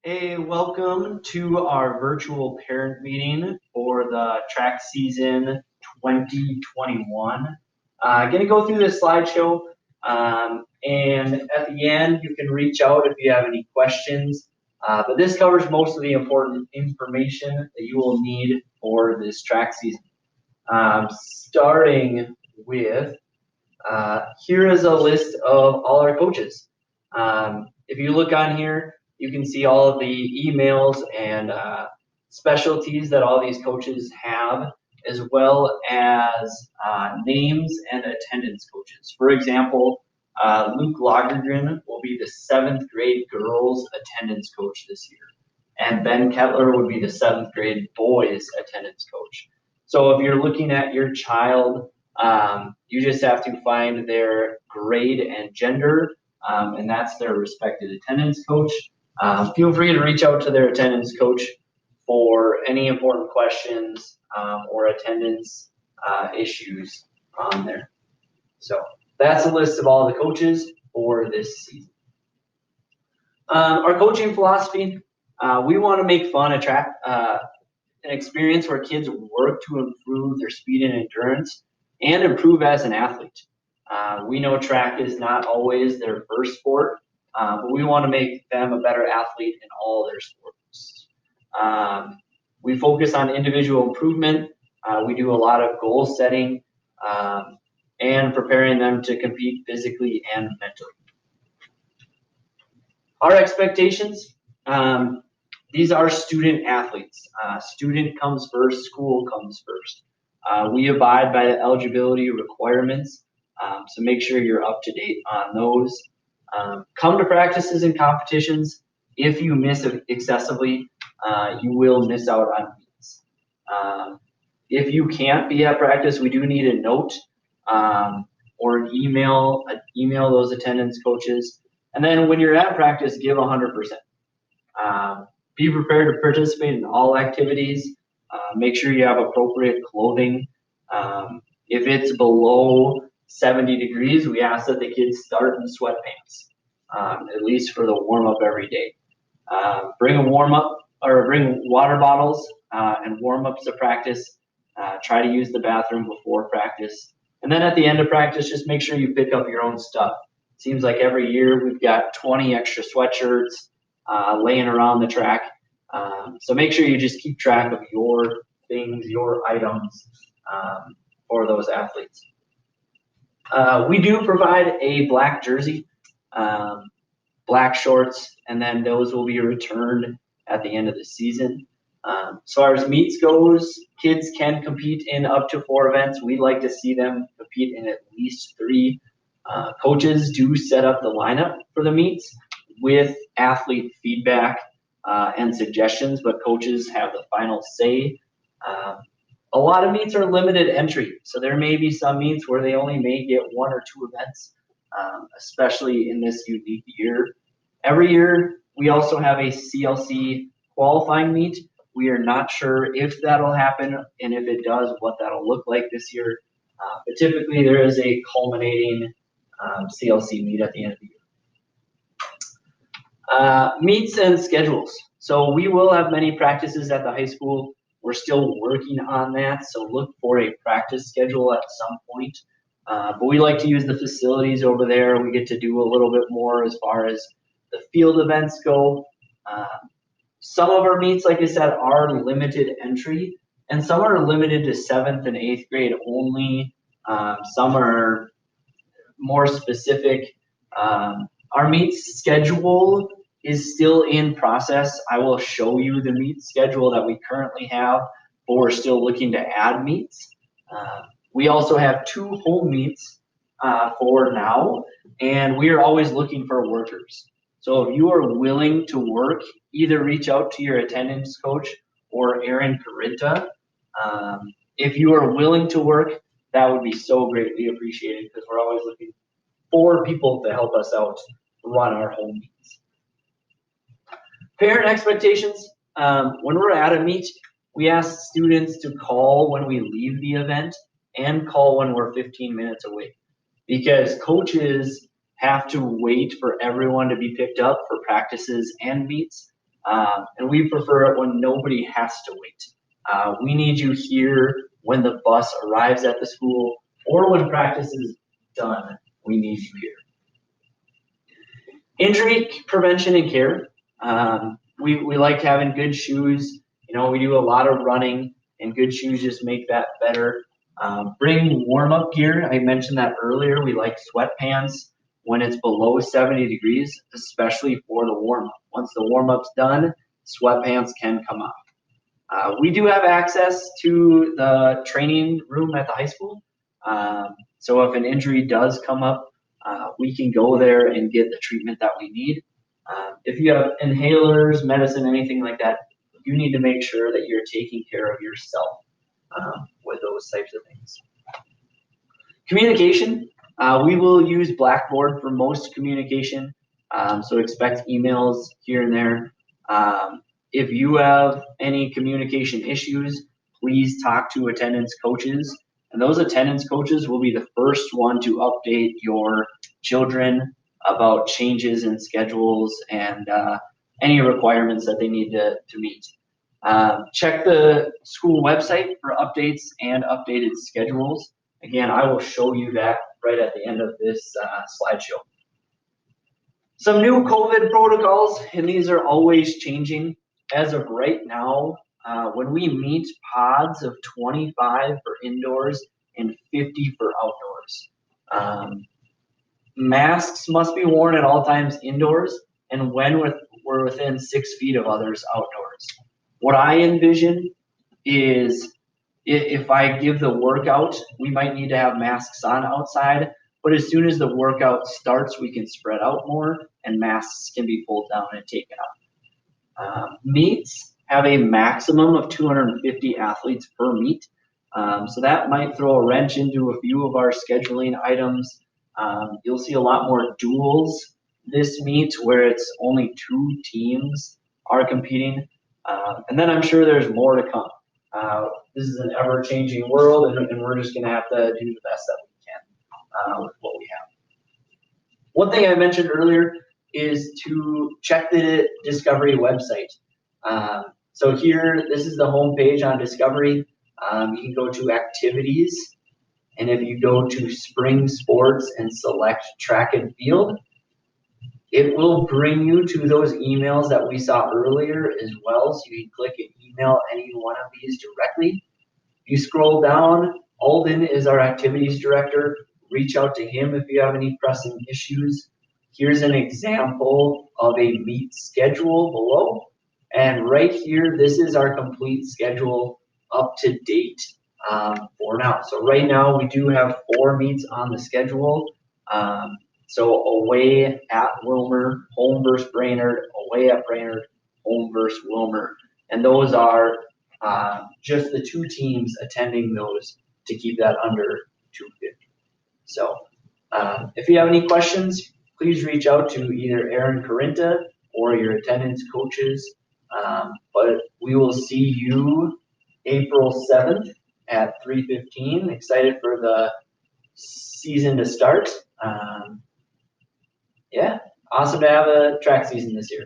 Hey, welcome to our virtual parent meeting for the track season 2021. Going to go through this slideshow, and at the end you can reach out if you have any questions. But this covers most of the important information that you will need for this track season. Starting with, here is a list of all our coaches. If you look on here, you can see all of the emails and specialties that all these coaches have, as well as names and attendance coaches. For example, Luke Lagergren will be the 7th grade girls attendance coach this year, and Ben Kettler would be the 7th grade boys attendance coach. So if you're looking at your child, you just have to find their grade and gender, and that's their respected attendance coach. Feel free to reach out to their attendance coach for any important questions or attendance issues on there. So that's a list of all the coaches for this season. Our coaching philosophy, we want to make fun, attract an experience where kids work to improve their speed and endurance and improve as an athlete. We know track is not always their first sport, but we want to make them a better athlete in all their sports. We focus on individual improvement. We do a lot of goal setting and preparing them to compete physically and mentally. Our expectations, these are student athletes. Student comes first, school comes first. We abide by the eligibility requirements, so make sure you're up to date on those. Come to practices and competitions. If you miss excessively, you will miss out on meets. If you can't be at practice, we do need a note or an email those attendance coaches. And then when you're at practice, give 100%. Be prepared to participate in all activities. Make sure you have appropriate clothing. If it's below 70 degrees, we ask that the kids start in sweatpants, at least for the warm-up every day. Bring a warm-up or bring water bottles and warm-ups to practice. Try to use the bathroom before practice. And then at the end of practice, just make sure you pick up your own stuff. Seems like every year we've got 20 extra sweatshirts laying around the track. So make sure you just keep track of your things, your items for those athletes. We do provide a black jersey, black shorts, and then those will be returned at the end of the season. As far as meets goes, kids can compete in up to 4 events. We'd like to see them compete in at least 3. Coaches do set up the lineup for the meets with athlete feedback and suggestions, but coaches have the final say. A lot of meets are limited entry, so there may be some meets where they only may get 1 or 2 events, especially in this unique year. Every year, we also have a CLC qualifying meet. We are not sure if that'll happen, and if it does, what that'll look like this year. But typically, there is a culminating CLC meet at the end of the year. Meets and schedules. So we will have many practices at the high school. We're still working on that, so look for a practice schedule at some point. But we like to use the facilities over there. We get to do a little bit more as far as the field events go. Some of our meets, like I said, are limited entry, and some are limited to 7th and 8th grade only. Some are more specific. Our meet schedule is still in process. I will show you the meet schedule that we currently have, but we're still looking to add meets. We also have 2 home meets for now, and we are always looking for workers. So if you are willing to work, either reach out to your attendance coach or Aaron Carinta. If you are willing to work, that would be so greatly appreciated, because we're always looking for people to help us out run our home meets. Parent expectations. When we're at a meet, we ask students to call when we leave the event and call when we're 15 minutes away, because coaches have to wait for everyone to be picked up for practices and meets. And we prefer it when nobody has to wait. We need you here when the bus arrives at the school or when practice is done. We need you here. Injury prevention and care. We like having good shoes. You know, we do a lot of running, and good shoes just make that better. Bring warm-up gear. I mentioned that earlier. We like sweatpants when it's below 70 degrees, especially for the warm-up. Once the warm-up's done, sweatpants can come off. We do have access to the training room at the high school. So if an injury does come up, we can go there and get the treatment that we need. If you have inhalers, medicine, anything like that, you need to make sure that you're taking care of yourself with those types of things. Communication, we will use Blackboard for most communication, so expect emails here and there. If you have any communication issues, please talk to attendance coaches. And those attendance coaches will be the first one to update your children about changes in schedules and any requirements that they need to meet. Check the school website for updates and updated schedules. Again, I will show you that right at the end of this slideshow. Some new COVID protocols, and these are always changing. As of right now, when we meet, pods of 25 for indoors and 50 for outdoors. Masks must be worn at all times indoors and when we're within 6 feet of others outdoors. What I envision is if I give the workout, we might need to have masks on outside, but as soon as the workout starts, we can spread out more and masks can be pulled down and taken off. Meets have a maximum of 250 athletes per meet. So that might throw a wrench into a few of our scheduling items. You'll see a lot more duels this meet where it's only 2 teams are competing. And then I'm sure there's more to come. This is an ever-changing world, and we're just going to have to do the best that we can with what we have. One thing I mentioned earlier is to check the Discovery website. So here, this is the home page on Discovery. You can go to activities, and if you go to spring sports and select track and field, it will bring you to those emails that we saw earlier as well. So you can click and email any one of these directly. If you scroll down, Alden is our activities director. Reach out to him if you have any pressing issues. Here's an example of a meet schedule below. And right here, this is our complete schedule up to date for now. So right now we do have 4 meets on the schedule. So away at Wilmer, home versus Brainerd, away at Brainerd, home versus Wilmer. And those are just the 2 teams attending those to keep that under 250. So if you have any questions, please reach out to either Aaron Carinta or your attendance coaches. But we will see you April 7th at 3:15. Excited for the season to start. Yeah, awesome to have a track season this year.